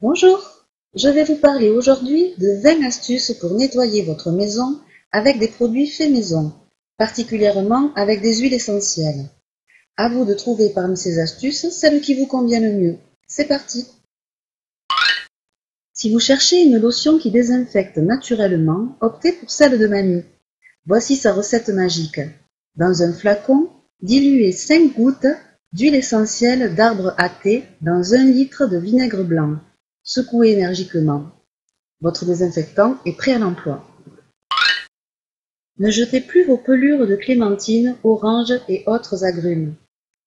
Bonjour, je vais vous parler aujourd'hui de 20 astuces pour nettoyer votre maison avec des produits faits maison, particulièrement avec des huiles essentielles. À vous de trouver parmi ces astuces celle qui vous convient le mieux. C'est parti! Si vous cherchez une lotion qui désinfecte naturellement, optez pour celle de Mamie. Voici sa recette magique. Dans un flacon, diluez 5 gouttes d'huile essentielle d'arbre à thé dans 1 litre de vinaigre blanc. Secouez énergiquement. Votre désinfectant est prêt à l'emploi. Ne jetez plus vos pelures de clémentine, orange et autres agrumes.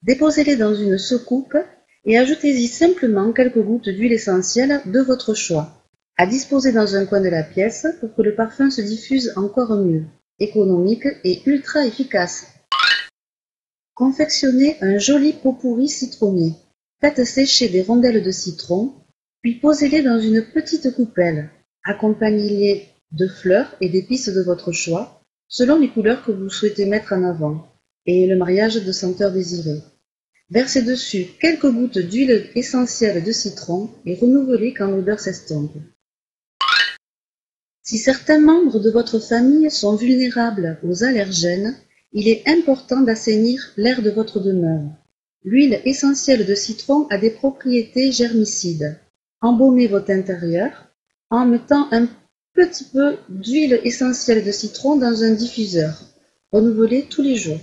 Déposez-les dans une soucoupe et ajoutez-y simplement quelques gouttes d'huile essentielle de votre choix, à disposer dans un coin de la pièce pour que le parfum se diffuse encore mieux, économique et ultra efficace. Confectionnez un joli pot-pourri citronné. Faites sécher des rondelles de citron, puis posez-les dans une petite coupelle. Accompagnez-les de fleurs et d'épices de votre choix, selon les couleurs que vous souhaitez mettre en avant, et le mariage de senteurs désirées. Versez dessus quelques gouttes d'huile essentielle de citron et renouvelez quand l'odeur s'estompe. Si certains membres de votre famille sont vulnérables aux allergènes, il est important d'assainir l'air de votre demeure. L'huile essentielle de citron a des propriétés germicides. Embaumez votre intérieur en mettant un petit peu d'huile essentielle de citron dans un diffuseur. Renouvelez tous les jours.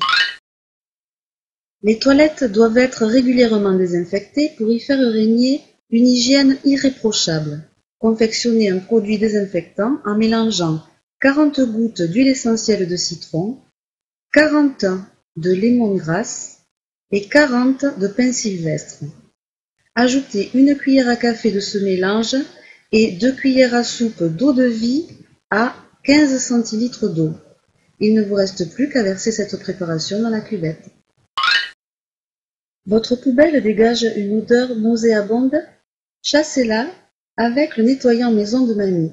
Les toilettes doivent être régulièrement désinfectées pour y faire régner une hygiène irréprochable. Confectionnez un produit désinfectant en mélangeant 40 gouttes d'huile essentielle de citron, 40 de lémongrass et 40 de pin sylvestre. Ajoutez une cuillère à café de ce mélange et 2 cuillères à soupe d'eau de vie à 15 centilitres d'eau. Il ne vous reste plus qu'à verser cette préparation dans la cuvette. Votre poubelle dégage une odeur nauséabonde? Chassez-la avec le nettoyant maison de Mamie.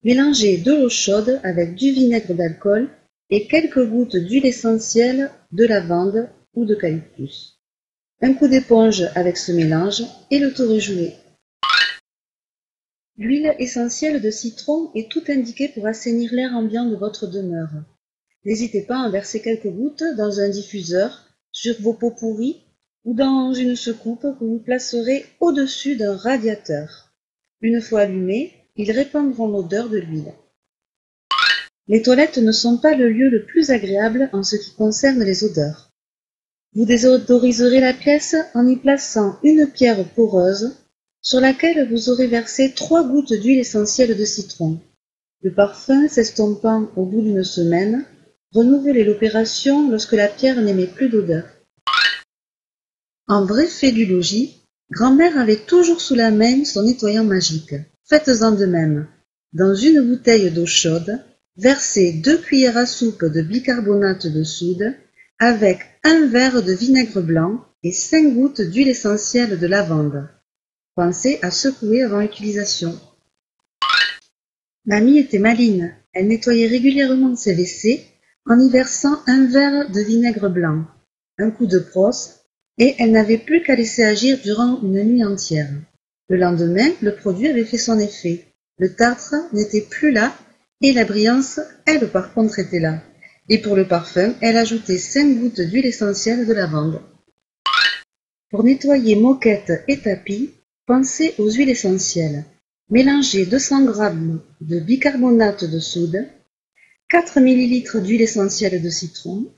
Mélangez de l'eau chaude avec du vinaigre d'alcool et quelques gouttes d'huile essentielle de lavande ou d'eucalyptus. Un coup d'éponge avec ce mélange et le tour est joué. L'huile essentielle de citron est tout indiquée pour assainir l'air ambiant de votre demeure. N'hésitez pas à en verser quelques gouttes dans un diffuseur, sur vos pots pourris ou dans une soucoupe que vous placerez au-dessus d'un radiateur. Une fois allumés, ils répandront l'odeur de l'huile. Les toilettes ne sont pas le lieu le plus agréable en ce qui concerne les odeurs. Vous désodoriserez la pièce en y plaçant une pierre poreuse sur laquelle vous aurez versé 3 gouttes d'huile essentielle de citron. Le parfum s'estompant au bout d'une semaine, renouvelez l'opération lorsque la pierre n'émet plus d'odeur. En vrai fait du logis, grand-mère avait toujours sous la main son nettoyant magique. Faites-en de même. Dans une bouteille d'eau chaude, versez 2 cuillères à soupe de bicarbonate de soude avec 1 verre de vinaigre blanc et 5 gouttes d'huile essentielle de lavande. Pensez à secouer avant utilisation. Mamie était maline. Elle nettoyait régulièrement ses WC en y versant 1 verre de vinaigre blanc, un coup de brosse, et elle n'avait plus qu'à laisser agir durant une nuit entière. Le lendemain, le produit avait fait son effet. Le tartre n'était plus là et la brillance, elle par contre, était là. Et pour le parfum, elle ajoutait 5 gouttes d'huile essentielle de lavande. Pour nettoyer moquette et tapis, pensez aux huiles essentielles. Mélangez 200 g de bicarbonate de soude, 4 ml d'huile essentielle de citron,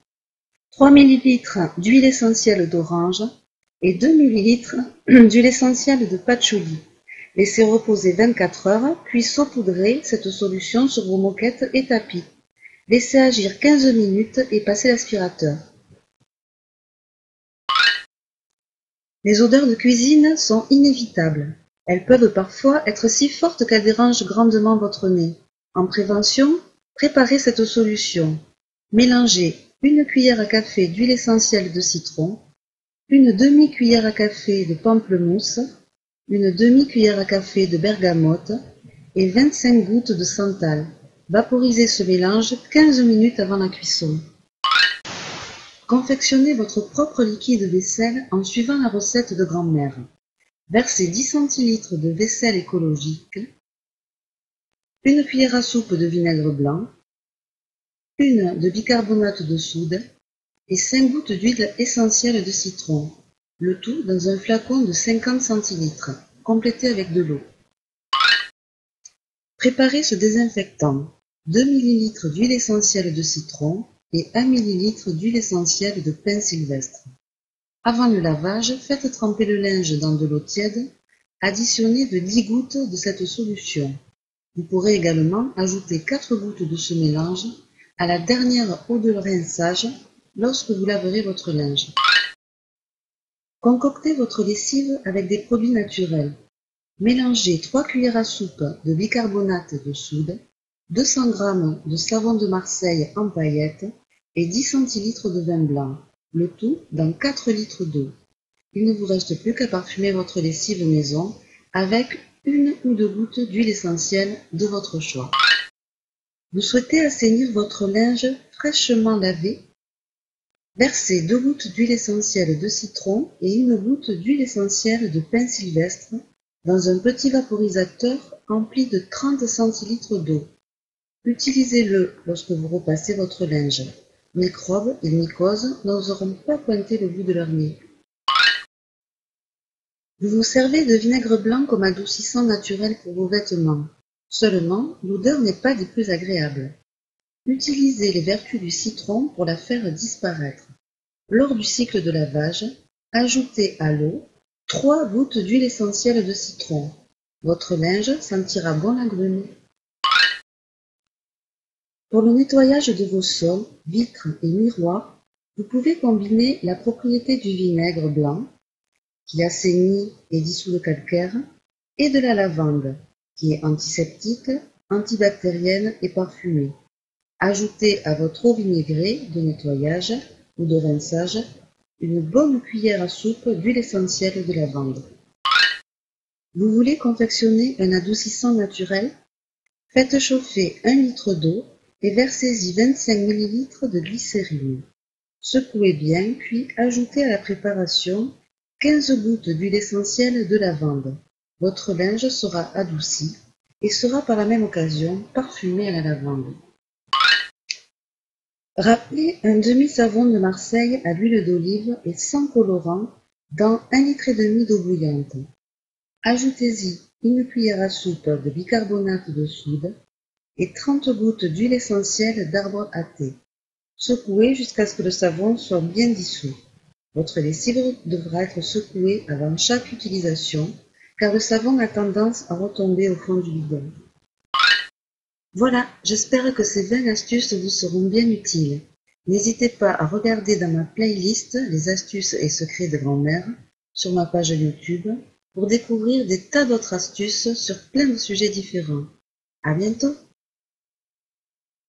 3 ml d'huile essentielle d'orange et 2 ml d'huile essentielle de patchouli. Laissez reposer 24 heures, puis saupoudrez cette solution sur vos moquettes et tapis. Laissez agir 15 minutes et passez l'aspirateur. Les odeurs de cuisine sont inévitables. Elles peuvent parfois être si fortes qu'elles dérangent grandement votre nez. En prévention, préparez cette solution. Mélangez une cuillère à café d'huile essentielle de citron, une demi-cuillère à café de pamplemousse, une demi-cuillère à café de bergamote et 25 gouttes de santal. Vaporisez ce mélange 15 minutes avant la cuisson. Confectionnez votre propre liquide vaisselle en suivant la recette de grand-mère. Versez 10 centilitres de vaisselle écologique, une cuillère à soupe de vinaigre blanc, une de bicarbonate de soude et 5 gouttes d'huile essentielle de citron, le tout dans un flacon de 50 centilitres, complété avec de l'eau. Préparez ce désinfectant: 2 ml d'huile essentielle de citron et 1 ml d'huile essentielle de pin sylvestre. Avant le lavage, faites tremper le linge dans de l'eau tiède, additionnez de 10 gouttes de cette solution. Vous pourrez également ajouter 4 gouttes de ce mélange à la dernière eau de rinçage lorsque vous laverez votre linge. Concoctez votre lessive avec des produits naturels. Mélangez 3 cuillères à soupe de bicarbonate de soude, 200 g de savon de Marseille en paillettes et 10 centilitres de vin blanc, le tout dans 4 litres d'eau. Il ne vous reste plus qu'à parfumer votre lessive maison avec 1 ou 2 gouttes d'huile essentielle de votre choix. Vous souhaitez assainir votre linge fraîchement lavé? Versez 2 gouttes d'huile essentielle de citron et 1 goutte d'huile essentielle de pin sylvestre dans un petit vaporisateur empli de 30 centilitres d'eau. Utilisez-le lorsque vous repassez votre linge. Microbes et mycoses n'oseront pas pointer le bout de leur nez. Vous vous servez de vinaigre blanc comme adoucissant naturel pour vos vêtements. Seulement, l'odeur n'est pas des plus agréables. Utilisez les vertus du citron pour la faire disparaître. Lors du cycle de lavage, ajoutez à l'eau 3 gouttes d'huile essentielle de citron. Votre linge sentira bon l'agrumes. Pour le nettoyage de vos sols, vitres et miroirs, vous pouvez combiner la propriété du vinaigre blanc, qui assainit et dissout le calcaire, et de la lavande, qui est antiseptique, antibactérienne et parfumée. Ajoutez à votre eau vinaigrée de nettoyage ou de rinçage une bonne cuillère à soupe d'huile essentielle de lavande. Vous voulez confectionner un adoucissant naturel? Faites chauffer 1 litre d'eau et versez-y 25 ml de glycérine. Secouez bien, puis ajoutez à la préparation 15 gouttes d'huile essentielle de lavande. Votre linge sera adouci et sera par la même occasion parfumé à la lavande. Rappelez un demi-savon de Marseille à l'huile d'olive et sans colorant dans 1,5 litre d'eau bouillante. Ajoutez-y une cuillère à soupe de bicarbonate de soude et 30 gouttes d'huile essentielle d'arbre à thé. Secouez jusqu'à ce que le savon soit bien dissous. Votre lessive devra être secouée avant chaque utilisation, car le savon a tendance à retomber au fond du bidon. Voilà, j'espère que ces 20 astuces vous seront bien utiles. N'hésitez pas à regarder dans ma playlist les astuces et secrets de grand-mère sur ma page YouTube pour découvrir des tas d'autres astuces sur plein de sujets différents. À bientôt!